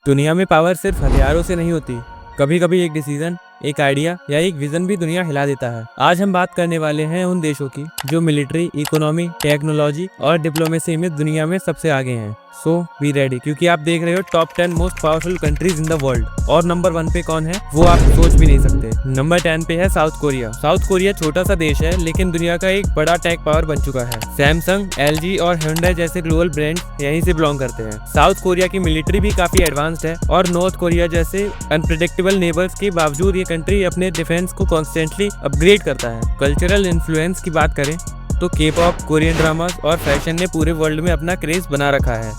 दुनिया में पावर सिर्फ हथियारों से नहीं होती, कभी कभी एक डिसीजन, एक आइडिया या एक विजन भी दुनिया हिला देता है। आज हम बात करने वाले हैं उन देशों की जो मिलिट्री, इकोनॉमी, टेक्नोलॉजी और डिप्लोमेसी में दुनिया में सबसे आगे हैं। सो बी रेडी, क्योंकि आप देख रहे हो top 10 most powerful countries in the world. और नंबर 1 पे कौन है वो आप सोच भी नहीं सकते। नंबर 10 पे है साउथ कोरिया। साउथ कोरिया छोटा सा देश है लेकिन दुनिया का एक बड़ा टेक पावर बन चुका है। सैमसंग, एलजी और Hyundai जैसे ग्लोबल ब्रांड यहीं से बिलोंग करते हैं। साउथ कोरिया की मिलिट्री भी काफी एडवांस्ड है और नॉर्थ कोरिया जैसे अनप्रेडिक्टेबल नेबर्स के बावजूद ये कंट्री अपने डिफेंस को कॉन्स्टेंटली अपग्रेड करता है। कल्चरल इन्फ्लुएंस की बात करें तो के-पॉप, कोरियन ड्रामास और फैशन ने पूरे वर्ल्ड में अपना क्रेज बना रखा है।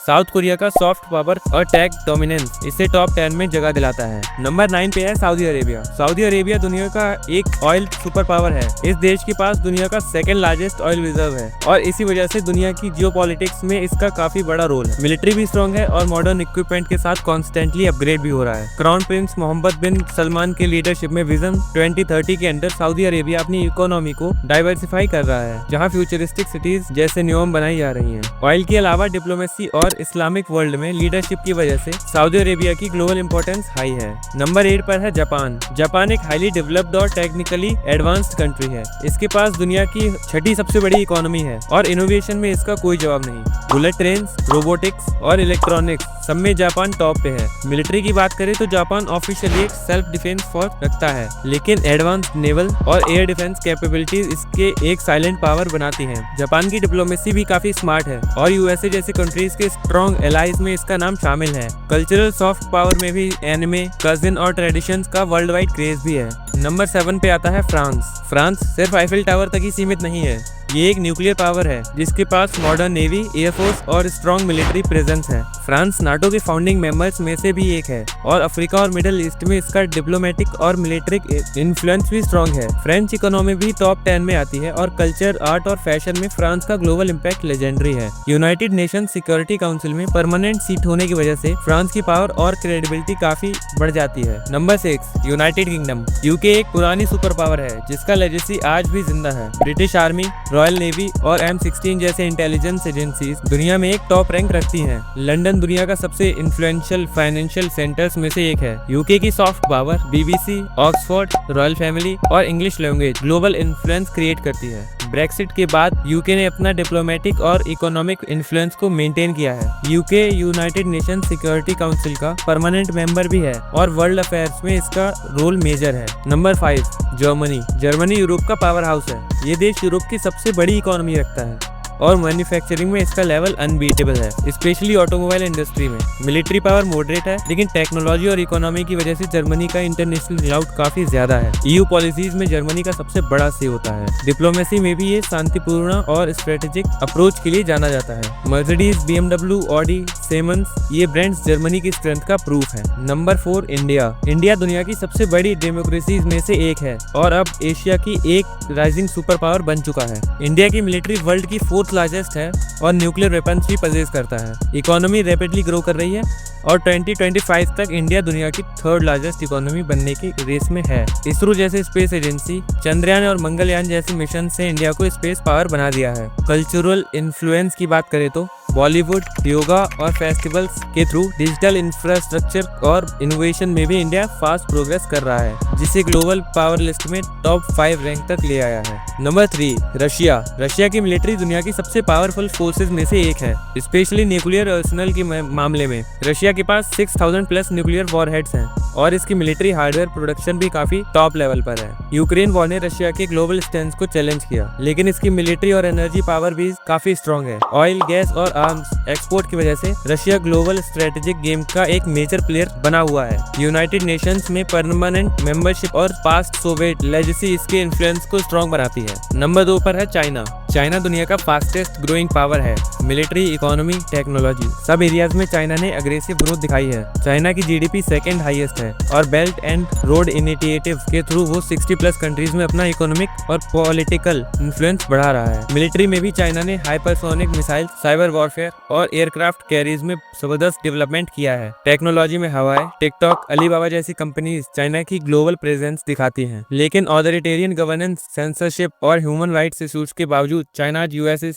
साउथ कोरिया का सॉफ्ट पावर और टेक डोमिनेंस इसे टॉप 10 में जगह दिलाता है। नंबर 9 पे है सऊदी अरेबिया। सऊदी अरेबिया दुनिया का एक ऑयल सुपर पावर है। इस देश के पास दुनिया का सेकंड लार्जेस्ट ऑयल रिजर्व है और इसी वजह से दुनिया की जियोपॉलिटिक्स में इसका काफी बड़ा रोल है। मिलिट्री भी स्ट्रॉन्ग है और मॉडर्न इक्विपमेंट के साथ कॉन्स्टेंटली अपग्रेड भी हो रहा है। क्राउन प्रिंस मोहम्मद बिन सलमान के लीडरशिप में विजन 2030 के अंदर सऊदी अरेबिया अपनी इकोनॉमी को डाइवर्सिफाई कर रहा है, जहाँ फ्यूचरिस्टिक सिटीज जैसे न्यूम बनाई जा रही है। ऑयल के अलावा डिप्लोमेसी और इस्लामिक वर्ल्ड में लीडरशिप की वजह से सऊदी अरेबिया की ग्लोबल इंपॉर्टेंस हाई है। नंबर 8 पर है जापान। जापान एक हाईली डेवलप्ड और टेक्निकली एडवांस्ड कंट्री है। इसके पास दुनिया की छठी सबसे बड़ी इकोनॉमी है और इनोवेशन में इसका कोई जवाब नहीं। बुलेट ट्रेन्स, रोबोटिक्स और इलेक्ट्रॉनिक्स सब में जापान टॉप पे है। मिलिट्री की बात करें तो जापान ऑफिशियली एक सेल्फ डिफेंस फोर्स रखता है, लेकिन एडवांस्ड नेवल और एयर डिफेंस कैपेबिलिटीज इसके एक साइलेंट पावर बनाती हैं। जापान की डिप्लोमेसी भी काफी स्मार्ट है और यूएसए जैसे कंट्रीज के स्ट्रॉन्ग एलाइज में इसका नाम शामिल है। कल्चरल सॉफ्ट पावर में भी एनिमे, कजिन और ट्रेडिशंस का वर्ल्ड वाइड क्रेज भी है। नंबर 7 पे आता है फ्रांस। फ्रांस सिर्फ आईफिल टावर तक ही सीमित नहीं है, ये एक न्यूक्लियर पावर है जिसके पास मॉडर्न नेवी, एयरफोर्स और स्ट्रॉन्ग मिलिट्री प्रेजेंस है। फ्रांस नाटो के फाउंडिंग मेंबर्स में से भी एक है और अफ्रीका और मिडिल ईस्ट में इसका डिप्लोमेटिक और मिलिट्री इन्फ्लुएंस भी स्ट्रॉन्ग है। फ्रेंच इकोनॉमी भी टॉप 10 में आती है और कल्चर, आर्ट और फैशन में फ्रांस का ग्लोबल इम्पैक्ट लेजेंडरी है। यूनाइटेड नेशन सिक्योरिटी काउंसिल में परमानेंट सीट होने की वजह से फ्रांस की पावर और क्रेडिबिलिटी काफी बढ़ जाती है। Number 6 United kingdom. यूके एक पुरानी सुपर पावर है जिसका लेजेसी आज भी जिंदा है। ब्रिटिश आर्मी, रॉयल नेवी और M16 जैसे इंटेलिजेंस एजेंसीज दुनिया में एक टॉप रैंक रखती हैं। लंदन दुनिया का सबसे इन्फ्लुएंशियल फाइनेंशियल सेंटर्स में से एक है। यूके की soft power BBC, Oxford, royal family और English language global influence create करती है। ब्रेक्सिट के बाद यूके ने अपना डिप्लोमेटिक और इकोनॉमिक इन्फ्लुएंस को मेंटेन किया है। UK United nation security council का परमानेंट मेंबर भी है और वर्ल्ड अफेयर्स में इसका रोल मेजर है। Number 5 Germany. जर्मनी यूरोप का पावर हाउस है। ये देश यूरोप की सबसे बड़ी इकोनॉमी रखता है और मैन्युफैक्चरिंग में इसका लेवल अनबीटेबल है, स्पेशली ऑटोमोबाइल इंडस्ट्री में। मिलिट्री पावर मॉडरेट है लेकिन टेक्नोलॉजी और इकोनॉमी की वजह से जर्मनी का इंटरनेशनल क्लाउड काफी ज्यादा है। EU पॉलिसीज में जर्मनी का सबसे बड़ा से होता है। डिप्लोमेसी में भी ये शांतिपूर्ण और स्ट्रेटेजिक अप्रोच के लिए जाना जाता है। मर्सिडीज, BMW, ऑडी, सिमंस ये ब्रांड्स जर्मनी की स्ट्रेंथ का प्रूफ है। Number 4 India. इंडिया दुनिया की सबसे बड़ी डेमोक्रेसीज में से एक है और अब एशिया की एक राइजिंग सुपर पावर बन चुका है। इंडिया की मिलिट्री वर्ल्ड की 4th लार्जेस्ट है और न्यूक्लियर वेपन्स भी पजेस करता है। इकोनॉमी रैपिडली ग्रो कर रही है और 2025 तक इंडिया दुनिया की 3rd लार्जेस्ट इकोनॉमी बनने की रेस में है। इसरो जैसे स्पेस एजेंसी, चंद्रयान और मंगलयान जैसे मिशन से इंडिया को स्पेस पावर बना दिया है। कल्चरल इन्फ्लुएंस की बात करें तो बॉलीवुड, योगा और फेस्टिवल्स के थ्रू डिजिटल इंफ्रास्ट्रक्चर और इनोवेशन में भी इंडिया फास्ट प्रोग्रेस कर रहा है, जिसे ग्लोबल पावर लिस्ट में टॉप 5 रैंक तक ले आया है। Number 3 Russia. रशिया की मिलिट्री दुनिया की सबसे पावरफुल फोर्सेज में से एक है, स्पेशली न्यूक्लियर आर्सेनल के मामले में। रशिया के पास 6000 प्लस न्यूक्लियर वॉरहेड्स हैं और इसकी मिलिट्री हार्डवेयर प्रोडक्शन भी काफी टॉप लेवल पर है। यूक्रेन वॉर ने रशिया के ग्लोबल स्टैंड को चैलेंज किया, लेकिन इसकी मिलिट्री और एनर्जी पावर भी काफी स्ट्रॉन्ग है। ऑयल, गैस और आर्म्स एक्सपोर्ट की वजह से रशिया ग्लोबल स्ट्रेटेजिक गेम का एक मेजर प्लेयर बना हुआ है। यूनाइटेड नेशंस में परमानेंट मेंबरशिप और पास्ट सोवियत लेजेसी इसके इन्फ्लुएंस को स्ट्रॉन्ग बनाती है। नंबर 2 पर है चाइना। चाइना दुनिया का फास्टेस्ट ग्रोइंग पावर है। मिलिट्री, इकोनॉमी, टेक्नोलॉजी सब एरियाज में चाइना ने अग्रेसिव ग्रोथ दिखाई है। चाइना की GDP सेकंड हाईएस्ट है और बेल्ट एंड रोड इनिशिएटिव के थ्रू वो 60 प्लस कंट्रीज में अपना इकोनॉमिक और पॉलिटिकल इन्फ्लुएंस बढ़ा रहा है। मिलिट्री में भी चाइना ने हाइपरसोनिक मिसाइल, साइबर वॉरफेयर और एयरक्राफ्ट कैरियर्स में जबरदस्त डेवलपमेंट किया है। टेक्नोलॉजी में हवाई, टिकटॉक, अलीबाबा जैसी कंपनीज चाइना की ग्लोबल प्रेजेंस दिखाती हैं, लेकिन ऑथोरिटेरियन गवर्नेंस, सेंसरशिप और ह्यूमन राइट्स इश्यूज के बावजूद चाइना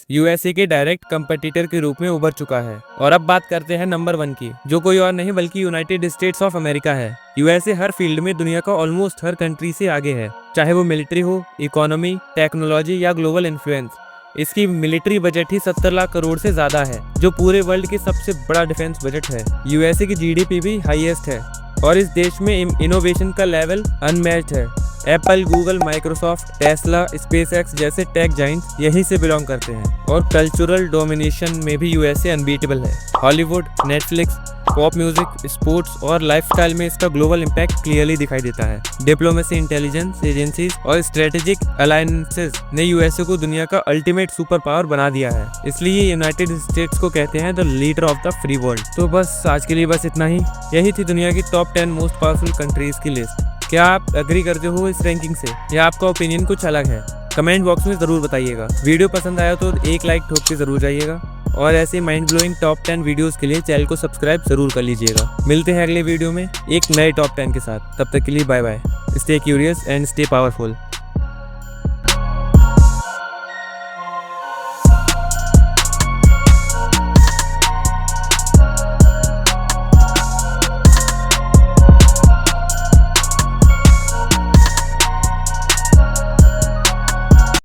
यूएसए के डायरेक्ट कंपटीटर के रूप में उभर चुका है। और अब बात करते हैं नंबर 1 की, जो कोई और नहीं बल्कि यूनाइटेड स्टेट्स ऑफ अमेरिका है। यूएसए हर फील्ड में दुनिया का ऑलमोस्ट हर कंट्री से आगे है, चाहे वो मिलिट्री हो, इकोनॉमी, टेक्नोलॉजी या ग्लोबल इन्फ्लुएंस। इसकी मिलिट्री बजट ही 70 लाख करोड़ से ज्यादा है, जो पूरे वर्ल्ड की सबसे बड़ा डिफेंस बजट है। यूएसए की जीडीपी भी हाईएस्ट है और इस देश में इनोवेशन का लेवल अनमैच्ड है। Apple, Google, Microsoft, Tesla, SpaceX जैसे टेक जाइंट्स यहीं से बिलोंग करते हैं। और कल्चरल डोमिनेशन में भी यूएसए अनबीटेबल है। Hollywood, Netflix, pop music, sports और लाइफस्टाइल में इसका ग्लोबल इम्पैक्ट क्लियरली दिखाई देता है। डिप्लोमेसी, इंटेलिजेंस एजेंसीज और स्ट्रेटेजिक अलायंसेस ने यूएसए को दुनिया का अल्टीमेट सुपर पावर बना दिया है। इसलिए यूनाइटेड स्टेट्स को कहते हैं the leader of the free world. तो बस आज के लिए बस इतना ही। यही थी दुनिया की टॉप 10 मोस्ट पावरफुल कंट्रीज की लिस्ट। क्या आप एग्री करते हो इस रैंकिंग से या आपका ओपिनियन कुछ अलग है? कमेंट बॉक्स में जरूर बताइएगा। वीडियो पसंद आया तो एक लाइक ठोक के जरूर जाइएगा और ऐसे माइंड ब्लोइंग टॉप 10 वीडियोस के लिए चैनल को सब्सक्राइब जरूर कर लीजिएगा। मिलते हैं अगले वीडियो में एक नए टॉप 10 के साथ। तब तक के लिए bye bye. Stay curious and stay powerful.